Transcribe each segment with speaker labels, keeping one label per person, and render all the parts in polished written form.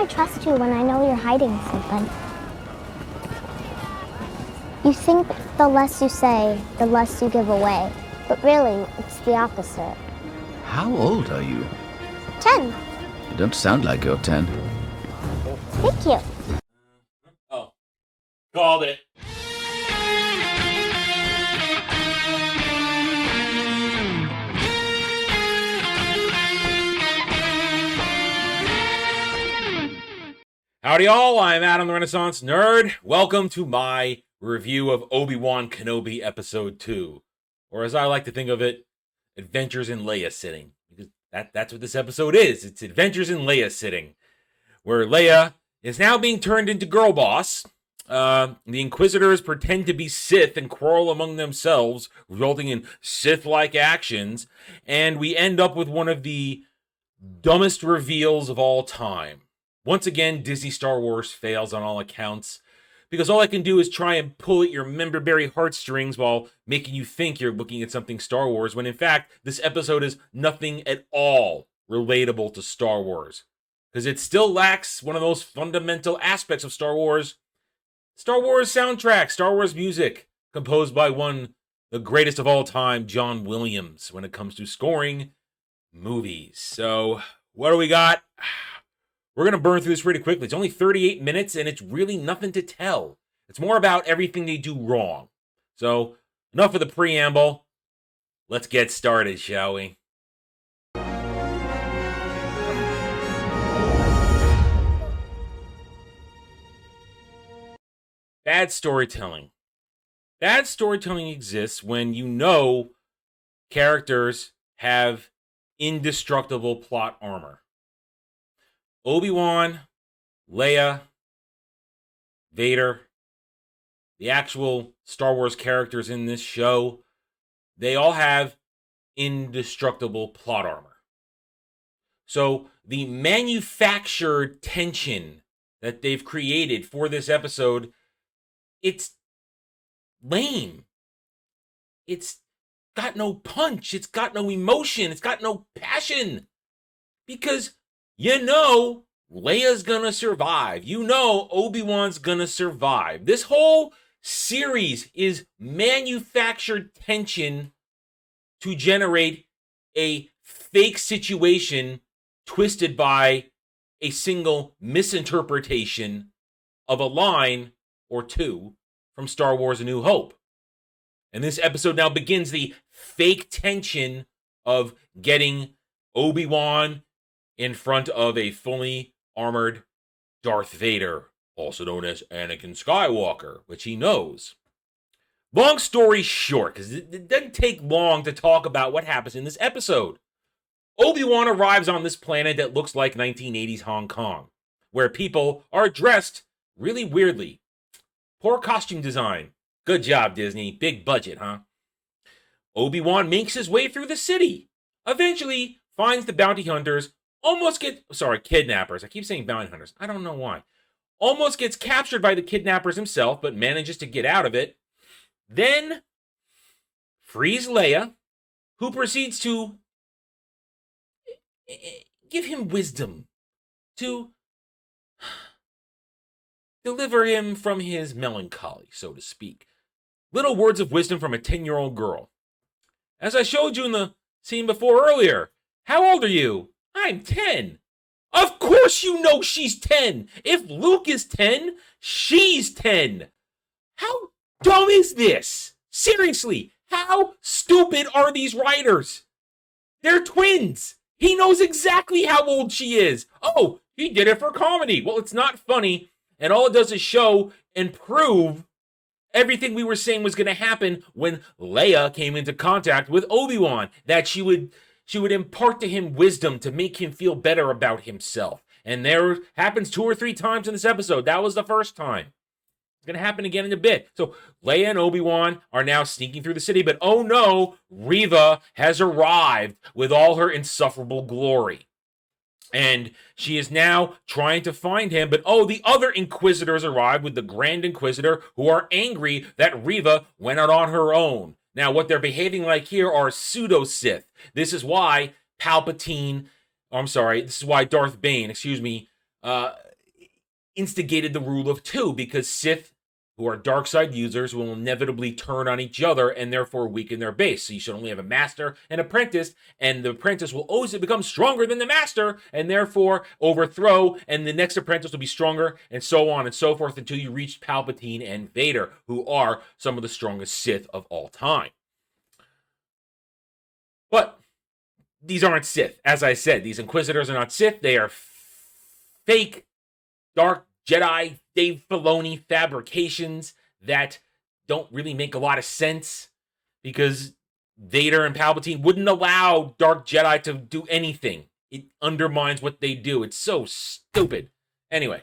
Speaker 1: I trust you when I know you're hiding something? You think the less you say, the less you give away. But really, it's the opposite.
Speaker 2: How old are you?
Speaker 1: 10.
Speaker 2: You don't sound like you're 10.
Speaker 1: Thank you.
Speaker 3: Oh, called it. Howdy all, I'm Adam the Renaissance Nerd. Welcome to my review of Obi-Wan Kenobi Episode 2. Or as I like to think of it, Adventures in Leia Sitting. Because that's what this episode is. It's Adventures in Leia Sitting. Where Leia is now being turned into girl boss. The Inquisitors pretend to be Sith and quarrel among themselves, resulting in Sith-like actions. And we end up with one of the dumbest reveals of all time. Once again, Disney Star Wars fails on all accounts, because all I can do is try and pull at your member-berry heartstrings while making you think you're looking at something Star Wars, when in fact, this episode is nothing at all relatable to Star Wars. Because it still lacks one of those fundamental aspects of Star Wars soundtrack, Star Wars music, composed by the greatest of all time, John Williams, when it comes to scoring movies. So, what do we got? We're going to burn through this pretty quickly. It's only 38 minutes, and it's really nothing to tell. It's more about everything they do wrong. So, enough of the preamble. Let's get started, shall we? Bad storytelling. Bad storytelling exists when you know characters have indestructible plot armor. Obi-Wan, Leia, Vader, the actual Star Wars characters in this show, they all have indestructible plot armor. So the manufactured tension that they've created for this episode, it's lame. It's got no punch. It's got no emotion. It's got no passion. Because you know Leia's gonna survive. You know Obi-Wan's gonna survive. This whole series is manufactured tension to generate a fake situation twisted by a single misinterpretation of a line or two from Star Wars A New Hope. And this episode now begins the fake tension of getting Obi-Wan in front of a fully armored Darth Vader, also known as Anakin Skywalker, which he knows. Long story short, because it doesn't take long to talk about what happens in this episode. Obi-Wan arrives on this planet that looks like 1980s Hong Kong, where people are dressed really weirdly. Poor costume design. Good job, Disney. Big budget, huh? Obi-Wan makes his way through the city. Eventually finds the bounty hunters. Kidnappers. I keep saying bounty hunters. I don't know why. Almost gets captured by the kidnappers himself, but manages to get out of it. Then frees Leia, who proceeds to give him wisdom, to deliver him from his melancholy, so to speak. Little words of wisdom from a 10-year-old girl. As I showed you in the scene before earlier, how old are you? I'm 10. Of course you know she's 10. If Luke is 10, she's 10. How dumb is this? Seriously, how stupid are these writers? They're twins. He knows exactly how old she is. Oh, he did it for comedy. Well, it's not funny, and all it does is show and prove everything we were saying was going to happen when Leia came into contact with Obi-Wan, that she would impart to him wisdom to make him feel better about himself. And there happens 2 or 3 times in this episode. That was the first time. It's going to happen again in a bit. So Leia and Obi-Wan are now sneaking through the city, but oh no, Reva has arrived with all her insufferable glory. And she is now trying to find him, but oh, the other Inquisitors arrive with the Grand Inquisitor, who are angry that Reva went out on her own. Now, what they're behaving like here are pseudo-Sith. This is why Darth Bane, instigated the rule of two, because Sith, who are dark side users, will inevitably turn on each other and therefore weaken their base. So you should only have a master and apprentice, and the apprentice will always become stronger than the master and therefore overthrow, and the next apprentice will be stronger, and so on and so forth until you reach Palpatine and Vader, who are some of the strongest Sith of all time. But these aren't Sith. As I said, these Inquisitors are not Sith. They are fake Dark Jedi, Dave Filoni fabrications that don't really make a lot of sense, because Vader and Palpatine wouldn't allow Dark Jedi to do anything. It undermines what they do. It's so stupid. Anyway,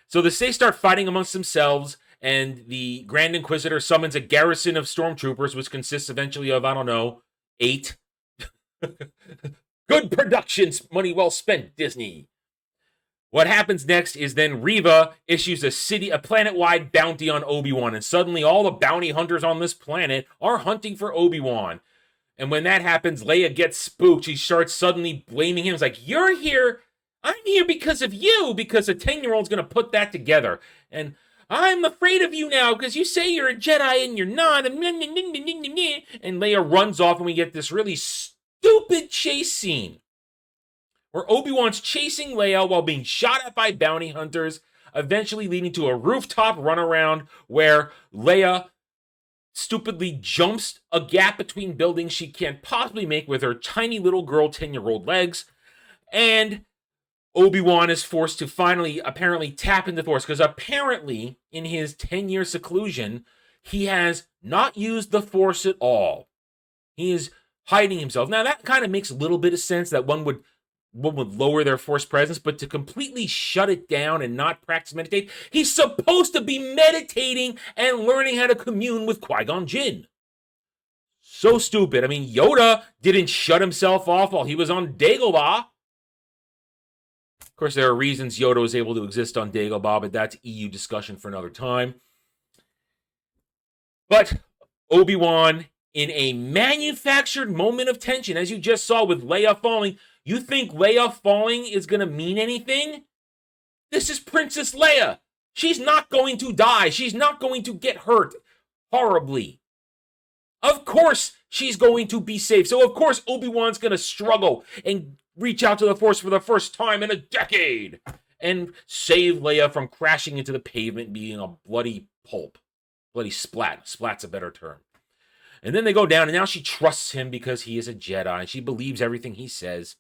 Speaker 3: so the Sith start fighting amongst themselves, and the Grand Inquisitor summons a garrison of stormtroopers, which consists eventually of, 8. Good productions, money well spent, Disney. What happens next is then Reva issues a planet-wide bounty on Obi-Wan, and suddenly all the bounty hunters on this planet are hunting for Obi-Wan. And when that happens, Leia gets spooked. She starts suddenly blaming him. It's like, you're here, I'm here because of you, because a 10-year-old's going to put that together. And I'm afraid of you now because you say you're a Jedi and you're not. And Leia runs off, and we get this really stupid chase scene where Obi-Wan's chasing Leia while being shot at by bounty hunters, eventually leading to a rooftop runaround where Leia stupidly jumps a gap between buildings she can't possibly make with her tiny little girl 10-year-old legs, and Obi-Wan is forced to finally apparently tap into the Force, because apparently in his 10-year seclusion, he has not used the Force at all. He is hiding himself. Now, that kind of makes a little bit of sense, that one would lower their Force presence, but to completely shut it down and not practice meditate, he's supposed to be meditating and learning how to commune with Qui-Gon Jinn. So stupid. I mean, Yoda didn't shut himself off while he was on Dagobah. Of course, there are reasons Yoda was able to exist on Dagobah, but that's EU discussion for another time. But Obi-Wan, in a manufactured moment of tension, as you just saw with Leia falling, you think Leia falling is going to mean anything? This is Princess Leia. She's not going to die. She's not going to get hurt horribly. Of course she's going to be safe. So of course Obi-Wan's going to struggle and reach out to the Force for the first time in a decade and save Leia from crashing into the pavement, being a bloody pulp. Bloody splat. Splat's a better term. And then they go down, and now she trusts him because he is a Jedi, and she believes everything he says.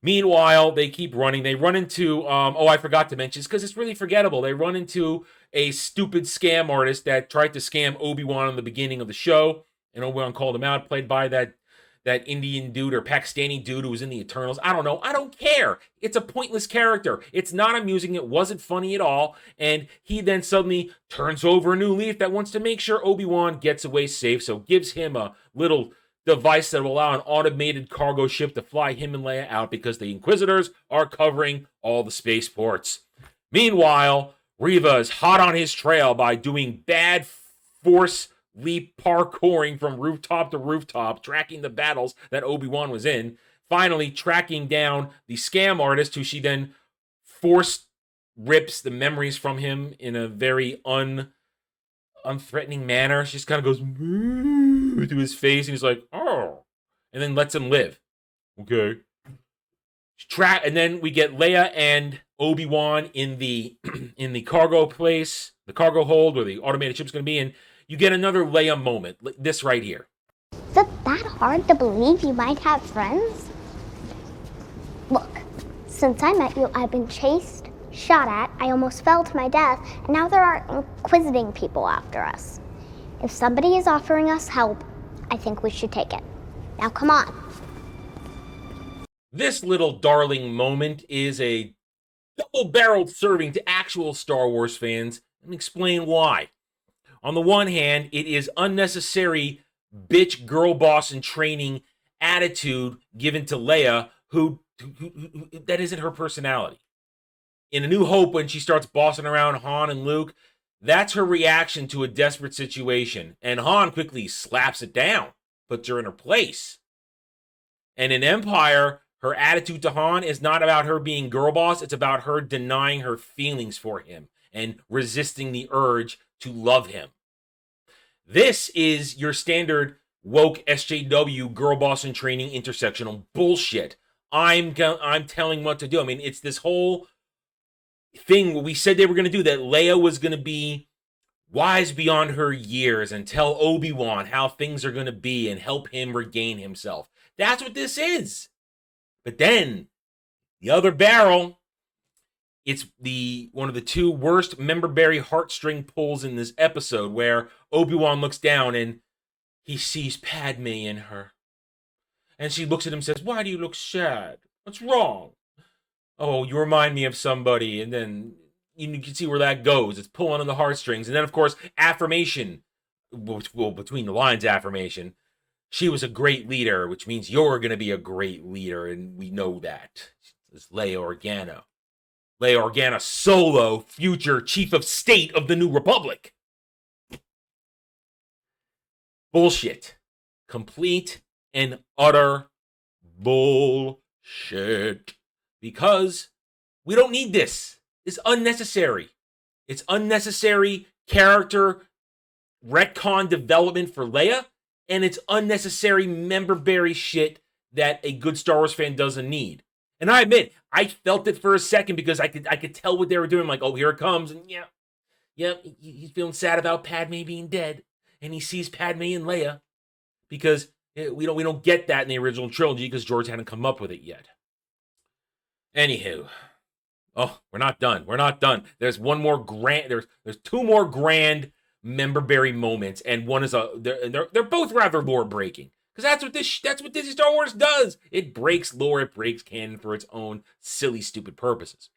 Speaker 3: Meanwhile, they keep running. They run into, I forgot to mention, because it's really forgettable. They run into a stupid scam artist that tried to scam Obi-Wan in the beginning of the show, and Obi-Wan called him out, played by that Indian dude or Pakistani dude who was in the Eternals. I don't know. I don't care. It's a pointless character. It's not amusing. It wasn't funny at all. And he then suddenly turns over a new leaf that wants to make sure Obi-Wan gets away safe, so gives him a little device that will allow an automated cargo ship to fly him and Leia out, because the Inquisitors are covering all the spaceports. Meanwhile, Reva is hot on his trail by doing bad Force leap parkouring from rooftop to rooftop, tracking the battles that Obi-Wan was in, finally tracking down the scam artist, who she then Force rips the memories from him in a very unthreatening manner. She just kind of goes to his face, and he's like, oh, and then lets him live. Okay. And then we get Leia and Obi-Wan in the cargo place, the cargo hold where the automated ship's going to be, and you get another Leia moment, this right here.
Speaker 1: Is it that hard to believe you might have friends? Look, since I met you, I've been chased, shot at, I almost fell to my death, and now there are inquisiting people after us. If somebody is offering us help, I think we should take it. Now come on.
Speaker 3: This little darling moment is a double-barreled serving to actual Star Wars fans. Let me explain why. On the one hand, it is unnecessary bitch girl boss in training attitude given to Leia, who that isn't her personality. In A New Hope, when she starts bossing around Han and Luke, that's her reaction to a desperate situation. And Han quickly slaps it down, puts her in her place. And in Empire, her attitude to Han is not about her being girl boss, it's about her denying her feelings for him. and resisting the urge to love him. This is your standard woke SJW girl boss in training intersectional bullshit. I'm telling what to do. I mean, it's this whole thing we said they were going to do, that Leia was going to be wise beyond her years and tell Obi-Wan how things are going to be and help him regain himself. That's what this is. But then, the other barrel, it's one of the two worst member-berry heartstring pulls in this episode, where Obi-Wan looks down and he sees Padme in her. And she looks at him and says, "Why do you look sad? What's wrong?" "Oh, you remind me of somebody." And then you can see where that goes. It's pulling on the heartstrings. And then, of course, affirmation. Well, between the lines affirmation. "She was a great leader, which means you're going to be a great leader, and we know that." It's Leia Organa. Leia Organa Solo, future Chief of State of the New Republic. Bullshit. Complete and utter bullshit. Because we don't need this. It's unnecessary. It's unnecessary character retcon development for Leia, and it's unnecessary member-berry shit that a good Star Wars fan doesn't need. And I admit, I felt it for a second because I could tell what they were doing. I'm like, oh, here it comes. And yeah, he's feeling sad about Padme being dead, and he sees Padme and Leia, because we don't get that in the original trilogy because George hadn't come up with it yet. Anywho, oh, we're not done. We're not done. There's one more grand. There's two more grand member-berry moments, and one is they're both rather lore-breaking, because that's what this Star Wars does. It breaks lore. It breaks canon for its own silly, stupid purposes.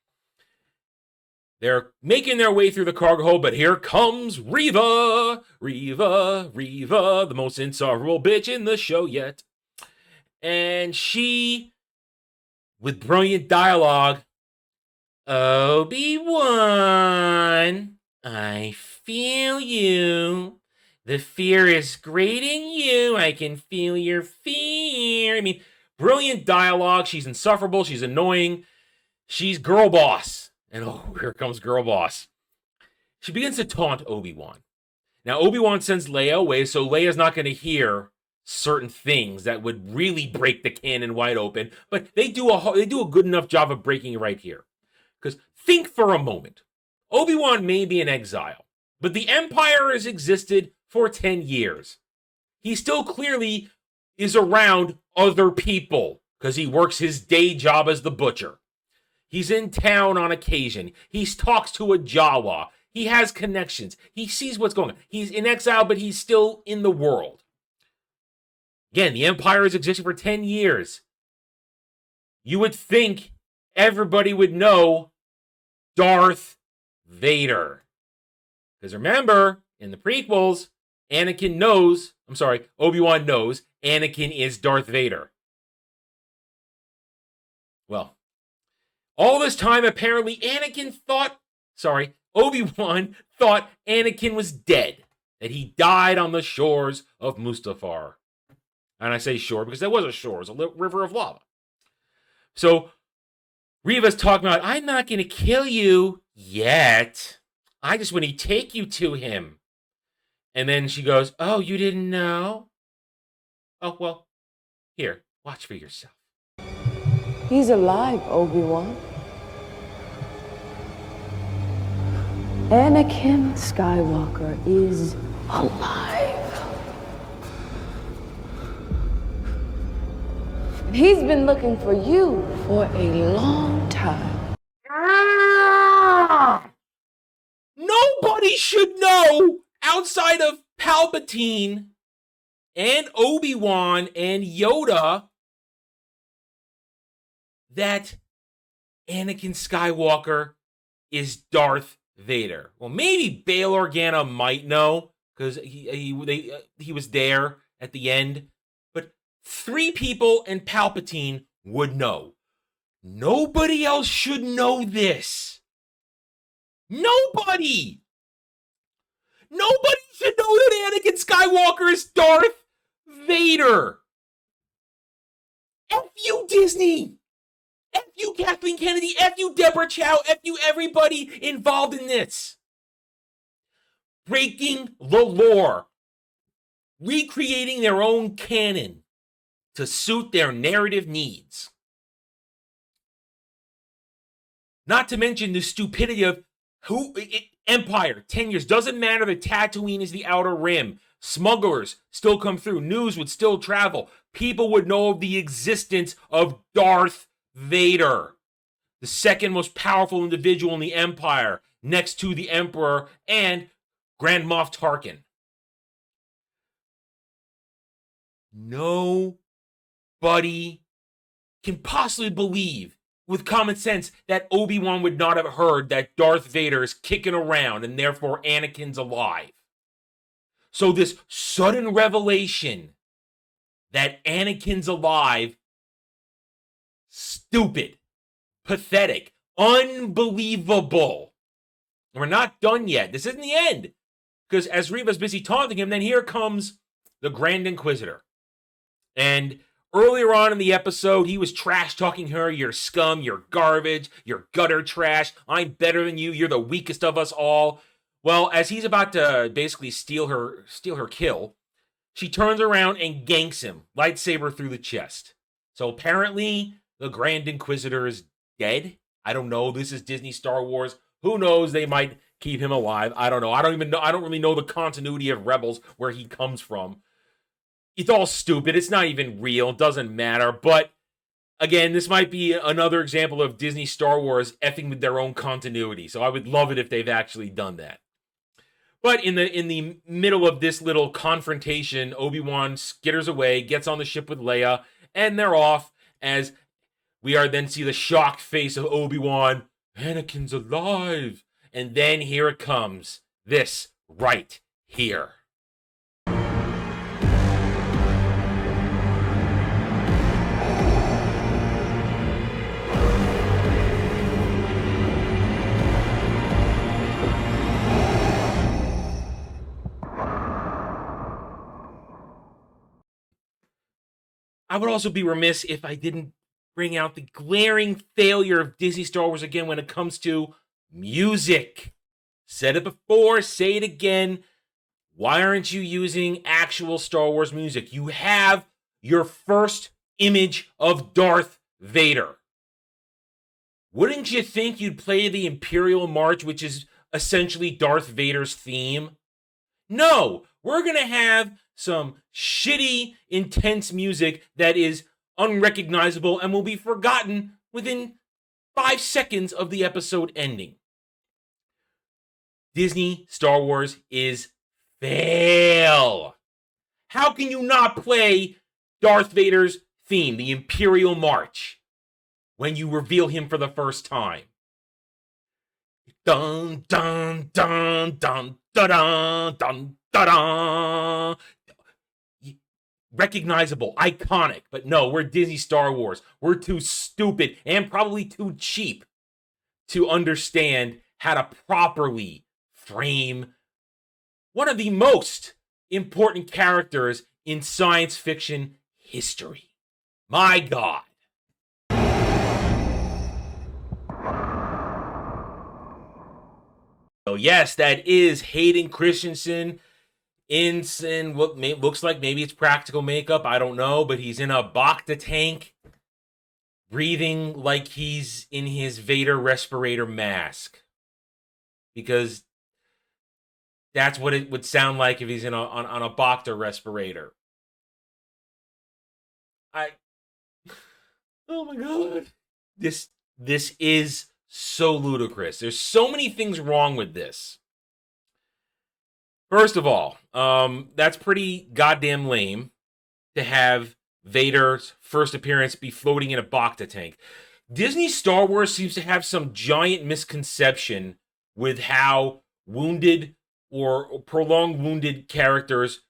Speaker 3: They're making their way through the cargo hold, but here comes Reva, the most insufferable bitch in the show yet. And she, with brilliant dialogue, "Obi-Wan, I feel you. The fear is great in you. I can feel your fear." I mean, brilliant dialogue. She's insufferable. She's annoying. She's girl boss. And oh, here comes girl boss. She begins to taunt Obi-Wan. Now, Obi-Wan sends Leia away, so Leia's not going to hear certain things that would really break the canon wide open. But they do a good enough job of breaking it right here. Because think for a moment. Obi-Wan may be in exile, but the Empire has existed for 10 years. He still clearly is around other people because he works his day job as the butcher. He's in town on occasion. He talks to a Jawa. He has connections. He sees what's going on. He's in exile, but he's still in the world. Again, the Empire has existed for 10 years. You would think everybody would know Darth Vader. Because remember, in the prequels, Obi-Wan knows Anakin is Darth Vader. Well, all this time, apparently, Obi-Wan thought Anakin was dead. That he died on the shores of Mustafar. And I say shore because there was a shore. It was a river of lava. So, Reva's talking about, "I'm not going to kill you yet. I just want to take you to him." And then she goes, "Oh, you didn't know? Oh, well, here, watch for yourself."
Speaker 4: He's alive, Obi-Wan. Anakin Skywalker is alive. And he's been looking for you for a long time.
Speaker 3: Nobody should know outside of Palpatine and Obi-Wan and Yoda that Anakin Skywalker is Darth Vader. Well, maybe Bail Organa might know because he was there at the end, but 3 people and Palpatine would know. Nobody else should know this. Nobody should know that Anakin Skywalker is Darth Vader. F you, Disney. F you, Kathleen Kennedy. F you, Deborah Chow. F you, everybody involved in this. Breaking the lore. Recreating their own canon to suit their narrative needs. Not to mention the stupidity of Empire, 10 years. Doesn't matter that Tatooine is the outer rim. Smugglers still come through. News would still travel. People would know of the existence of Darth Vader, the second most powerful individual in the Empire, next to the Emperor and Grand Moff Tarkin. Nobody can possibly believe with common sense that Obi-Wan would not have heard that Darth Vader is kicking around and therefore Anakin's alive. So this sudden revelation that Anakin's alive, stupid, pathetic, unbelievable. We're not done yet. This isn't the end. Because as Reva's busy taunting him, then here comes the Grand Inquisitor. And earlier on in the episode, he was trash-talking her. You're scum, you're garbage, you're gutter trash. I'm better than you. You're the weakest of us all. Well, as he's about to basically steal her kill, she turns around and ganks him, lightsaber through the chest. So apparently, the Grand Inquisitor is dead. I don't know. This is Disney Star Wars. Who knows? They might keep him alive. I don't know. I don't really know the continuity of Rebels, where he comes from. It's all stupid. It's not even real. It doesn't matter. But again, this might be another example of Disney Star Wars effing with their own continuity. So I would love it if they've actually done that. But in the middle of this little confrontation, Obi-Wan skitters away, gets on the ship with Leia, and they're off as we are then see the shocked face of Obi-Wan. Anakin's alive. And then here it comes. This right here. I would also be remiss if I didn't bring out the glaring failure of Disney Star Wars again when it comes to music. Said it before, say it again. Why aren't you using actual Star Wars music? You have your first image of Darth Vader. Wouldn't you think you'd play the Imperial March, which is essentially Darth Vader's theme? No, we're going to have some shitty, intense music that is unrecognizable and will be forgotten within 5 seconds of the episode ending. Disney Star Wars is fail. How can you not play Darth Vader's theme, the Imperial March, when you reveal him for the first time? Dun dun dun dun dun dun dun dun. Recognizable, iconic, but no, we're Disney Star Wars. We're too stupid and probably too cheap to understand how to properly frame one of the most important characters in science fiction history. My God. So yes, that is Hayden Christensen in what looks like maybe it's practical makeup. I don't know, but he's in a Bacta tank, breathing like he's in his Vader respirator mask. Because that's what it would sound like if he's on a Bacta respirator. Oh my God. This is so ludicrous. There's so many things wrong with this. First of all, that's pretty goddamn lame to have Vader's first appearance be floating in a Bacta tank. Disney Star Wars seems to have some giant misconception with how wounded or prolonged wounded characters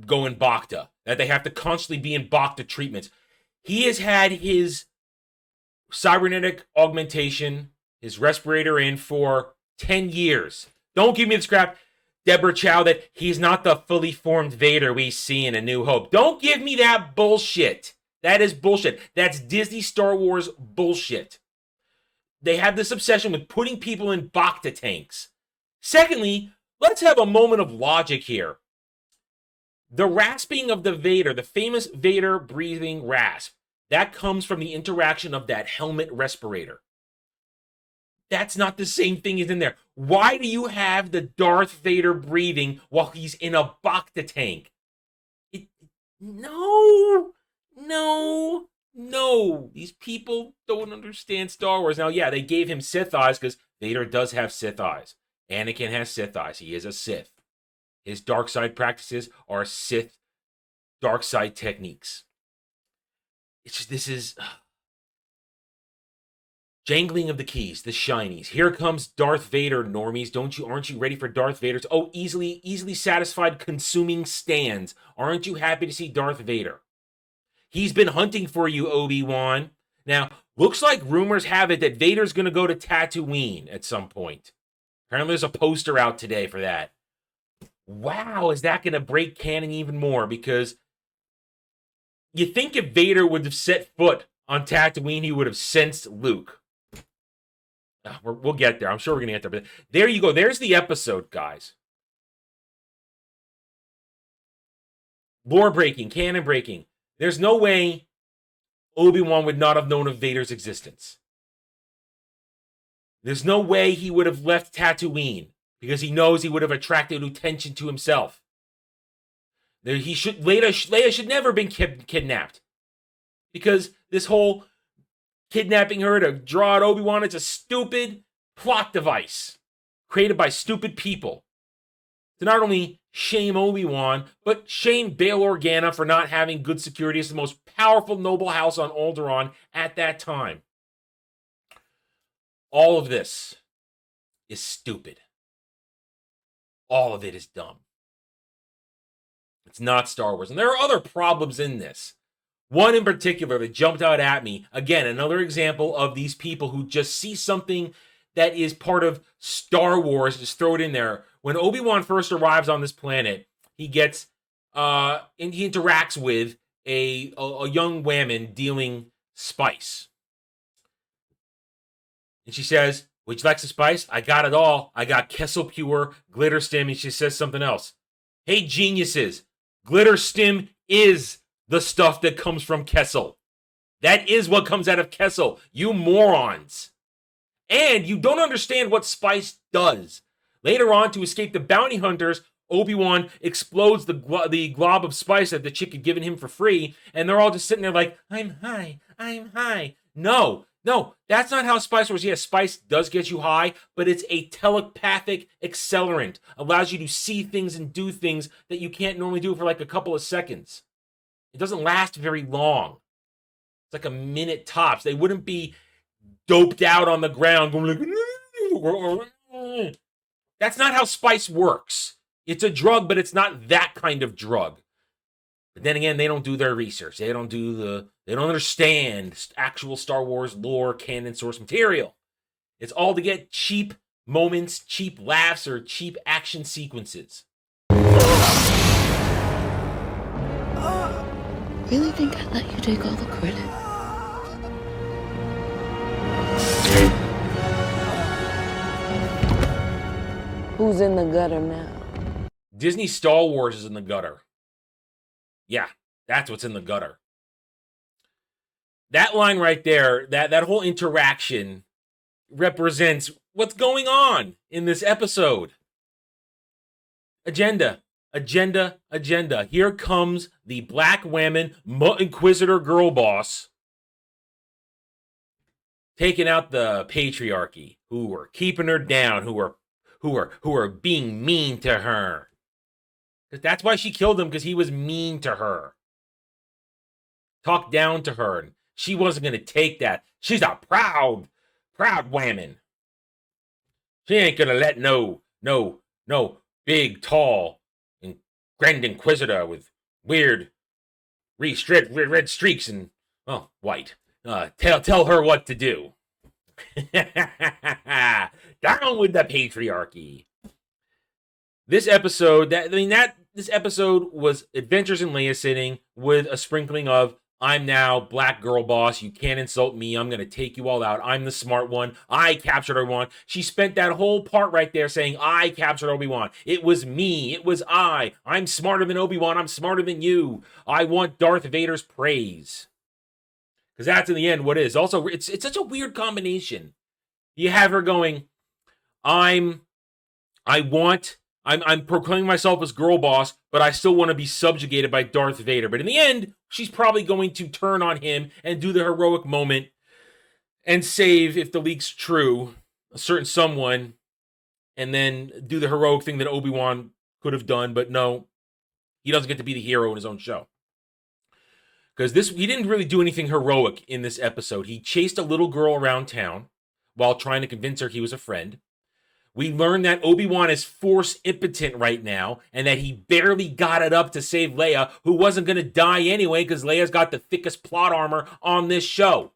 Speaker 3: go in Bacta, that they have to constantly be in Bacta treatments. He has had his cybernetic augmentation, his respirator in for 10 years. Don't give me this crap, Deborah Chow, that he's not the fully formed Vader we see in A New Hope. Don't give me that bullshit That is bullshit. That's Disney Star Wars bullshit. They have this obsession with putting people in Bacta tanks. Secondly, let's have a moment of logic here. The rasping of the Vader, the famous Vader breathing rasp, that comes from the interaction of that helmet respirator. That's not the same thing as in there. Why do you have the Darth Vader breathing while he's in a Bacta tank? No. These people don't understand Star Wars. Now, yeah, they gave him Sith eyes because Vader does have Sith eyes. Anakin has Sith eyes. He is a Sith. His dark side practices are Sith dark side techniques. It's just, this is jangling of the keys, the shinies. Here comes Darth Vader, normies. Aren't you ready for Darth Vader's easily satisfied consuming stands? Aren't you happy to see Darth Vader? He's been hunting for you, Obi-Wan. Now, looks like rumors have it that Vader's going to go to Tatooine at some point. Apparently there's a poster out today for that. Wow, is that going to break canon even more? Because you think if Vader would have set foot on Tatooine, he would have sensed Luke. We'll get there. I'm sure we're going to get there. But there you go. There's the episode, guys. Lore breaking, canon breaking. There's no way Obi-Wan would not have known of Vader's existence. There's no way he would have left Tatooine because he knows he would have attracted attention to himself. Leia should never have been kidnapped because this whole kidnapping her to draw out Obi-Wan, it's a stupid plot device created by stupid people to not only shame Obi-Wan, but shame Bail Organa for not having good security as the most powerful noble house on Alderaan at that time. All of this is stupid. All of it is dumb. It's not Star Wars. And there are other problems in this. One in particular that jumped out at me. Again, another example of these people who just see something that is part of Star Wars, just throw it in there. When Obi-Wan first arrives on this planet, he gets and he interacts with a young woman dealing spice. And she says, "Would you like some spice? I got it all. I got Kessel Pure, Glitter Stim," and she says something else. Hey, geniuses, Glitter Stim is the stuff that comes from Kessel. That is what comes out of Kessel, you morons. And you don't understand what spice does. Later on, to escape the bounty hunters, Obi-Wan explodes the glob of spice that the chick had given him for free, and they're all just sitting there like, I'm high. No, that's not how spice works. Yes, spice does get you high, but it's a telepathic accelerant. Allows you to see things and do things that you can't normally do for like a couple of seconds. It doesn't last very long. It's like a minute tops. They wouldn't be doped out on the ground going like, that's not how spice works. It's a drug, but it's not that kind of drug. But then again, they don't do their research. They don't understand actual Star Wars lore, canon, source material. It's all to get cheap moments, cheap laughs, or cheap action sequences.
Speaker 4: Really think I'd let you take all the credit? Who's in the gutter now?
Speaker 3: Disney Star Wars is in the gutter. Yeah, that's what's in the gutter. That line right there, that whole interaction represents what's going on in this episode. Agenda. Here comes the Black Woman Inquisitor girl boss taking out the patriarchy, who are keeping her down, who are being mean to her. That's why she killed him, because he was mean to her. Talked down to her, and she wasn't going to take that. She's a proud woman. She ain't going to let no big, tall, and grand Inquisitor with weird red streaks and, white. Tell her what to do. Down with the patriarchy. This episode, this episode was Adventures in Leia sitting with a sprinkling of I'm now black girl boss. You can't insult me. I'm going to take you all out. I'm the smart one. I captured Obi-Wan. She spent that whole part right there saying, I captured Obi-Wan. It was me. It was I. I'm smarter than Obi-Wan. I'm smarter than you. I want Darth Vader's praise. Because that's in the end what it is. Also, it's such a weird combination. You have her going, I'm proclaiming myself as girl boss, but I still want to be subjugated by Darth Vader. But in the end, she's probably going to turn on him and do the heroic moment and save, if the leak's true, a certain someone, and then do the heroic thing that Obi-Wan could have done. But no, he doesn't get to be the hero in his own show. Because he didn't really do anything heroic in this episode. He chased a little girl around town while trying to convince her he was a friend. We learned that Obi-Wan is force impotent right now and that he barely got it up to save Leia, who wasn't going to die anyway because Leia's got the thickest plot armor on this show.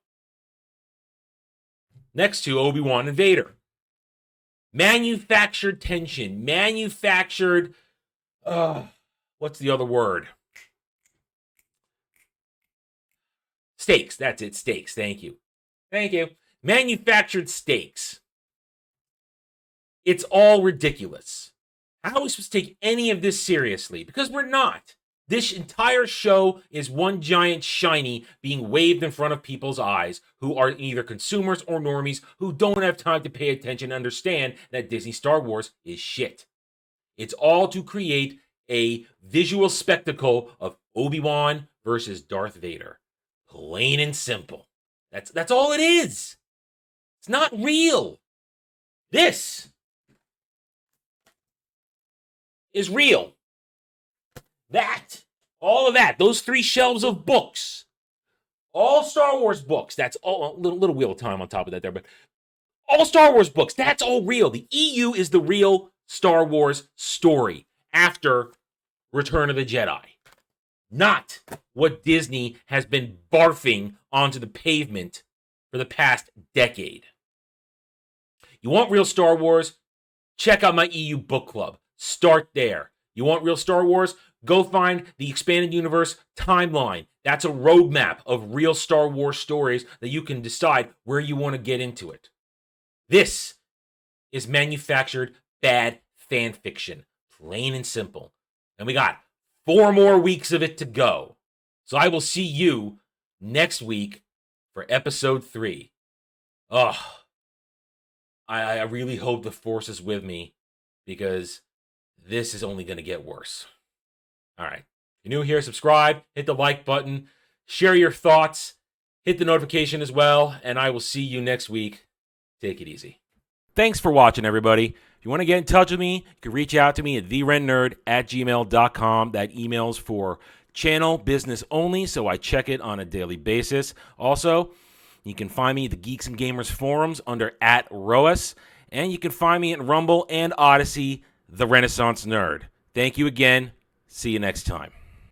Speaker 3: Next to Obi-Wan and Vader. Manufactured tension. Manufactured... what's the other word? Stakes. That's it. Stakes. Thank you. Thank you. Manufactured stakes. It's all ridiculous. How are we supposed to take any of this seriously? Because we're not. This entire show is one giant shiny being waved in front of people's eyes who are either consumers or normies who don't have time to pay attention and understand that Disney Star Wars is shit. It's all to create a visual spectacle of Obi-Wan versus Darth Vader. Plain and simple. That's all it is. It's not real. This is real. All of that, those 3 shelves of books, all Star Wars books, that's all, a little Wheel of Time on top of that there, but all Star Wars books, that's all real. The EU is the real Star Wars story after Return of the Jedi. Not what Disney has been barfing onto the pavement for the past decade. You want real Star Wars? Check out my EU book club. Start there. You want real Star Wars? Go find the Expanded Universe timeline. That's a roadmap of real Star Wars stories that you can decide where you want to get into it. This is manufactured bad fan fiction. Plain and simple. And we got 4 more weeks of it to go. So I will see you next week for episode 3. I really hope the Force is with me because this is only going to get worse. All right. If you're new here, subscribe, hit the like button, share your thoughts, hit the notification as well, and I will see you next week. Take it easy. Thanks for watching, everybody. If you want to get in touch with me, you can reach out to me at therennerd@gmail.com. That email's for channel business only, so I check it on a daily basis. Also, you can find me at the Geeks and Gamers forums under @ROAS, and you can find me at Rumble and Odyssey, The Renaissance Nerd. Thank you again. See you next time.